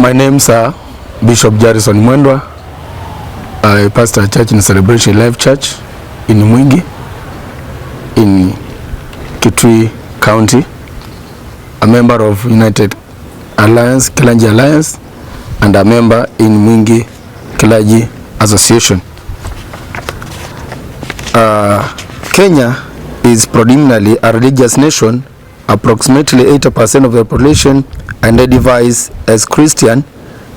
My name's Bishop Jarrison Mwendwa. I pastor a church in Celebration Life Church in Mwingi, in Kitui County, a member of United Alliance, Kilanji Alliance, and a member in Mwingi Kilanji Association. Kenya is predominantly a religious nation. Approximately 80% of the population identifies as Christian,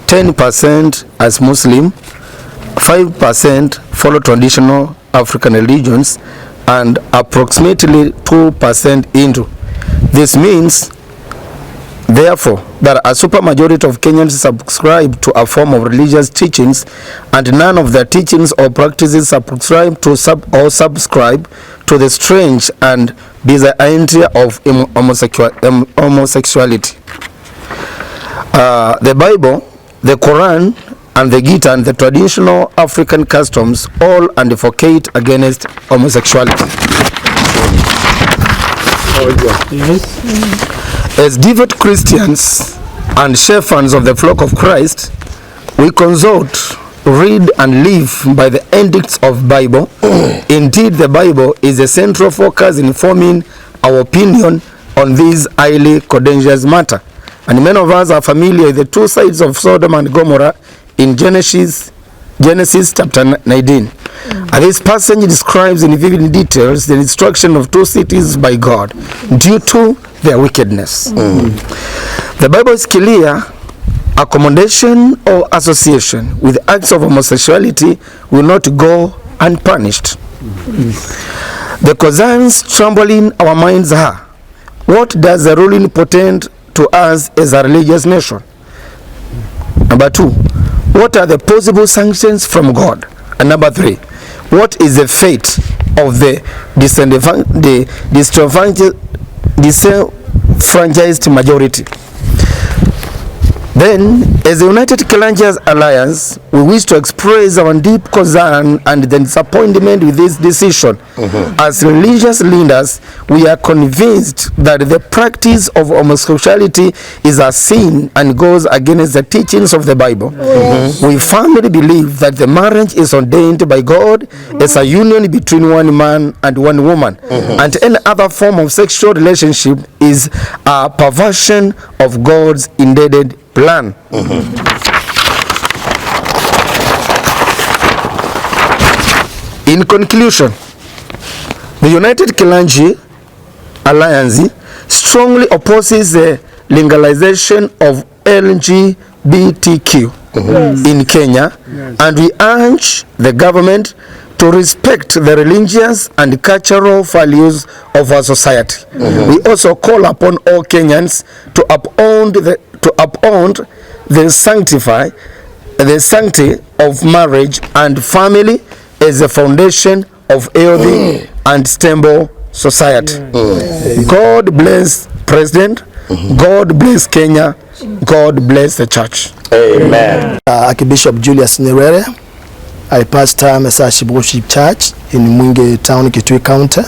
10% as Muslim, 5% follow traditional African religions, and approximately 2% Hindu. This means, therefore, that a supermajority of Kenyans subscribe to a form of religious teachings, and none of their teachings or practices subscribe to to the strange and bizarre idea of homosexuality. The Bible, the Quran, and the Gita and the traditional African customs all advocate against homosexuality. Yes. As devout Christians and shepherds of the flock of Christ, we consult, read, and live by the edicts of Bible. Indeed, the Bible is a central focus in forming our opinion on this highly contentious matter. And many of us are familiar with the two sides of Sodom and Gomorrah in Genesis chapter 19. And this passage describes in vivid details the destruction of two cities by God due to their wickedness. The Bible is clear. Accommodation or association with acts of homosexuality will not go unpunished. The concerns troubling our minds are: what does the ruling portend to us as a religious nation? Number 2, what are the possible sanctions from God? And number 3, what is the fate of the disenfranchised majority? Then, as the United Kenyans Alliance, we wish to express our deep concern and the disappointment with this decision. As religious leaders, we are convinced that the practice of homosexuality is a sin and goes against the teachings of the Bible. We firmly believe that the marriage is ordained by God as a union between one man and one woman, and any other form of sexual relationship is a perversion of God's intended plan. In conclusion, the United Kenyans Alliance strongly opposes the legalization of LGBTQ in Kenya, and we urge the government to respect the religious and cultural values of our society. We also call upon all Kenyans to uphold the sanctity of marriage and family as the foundation of healthy and stable society. God bless President. God bless Kenya. God bless the church. Amen. Archbishop Julius Nyerere, I pastor Message Worship Church in Mwingi Town, Kitui County.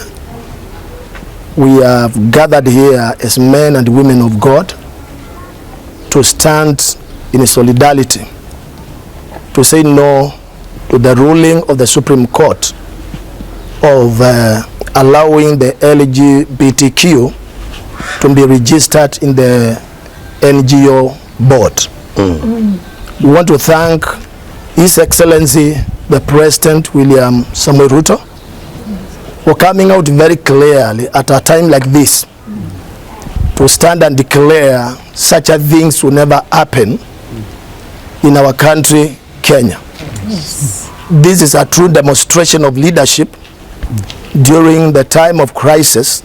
We have gathered here as men and women of God to stand in solidarity, to say no to the ruling of the Supreme Court of allowing the LGBTQ to be registered in the NGO board. We want to thank His Excellency the President William Samuel RUTO for coming out very clearly at a time like this to stand and declare such a things will never happen in our country, Kenya. This is a true demonstration of leadership during the time of crisis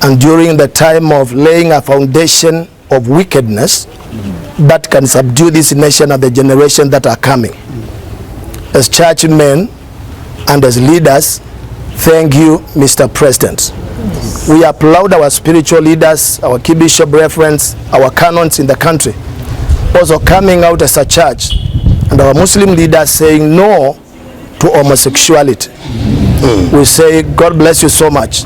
and during the time of laying a foundation of wickedness that can subdue this nation and the generation that are coming. As churchmen and as leaders, thank you, Mr. President. We applaud our spiritual leaders, our key bishop referents, our canons in the country, also coming out as a church, and our Muslim leaders saying no to homosexuality. We say, God bless you so much.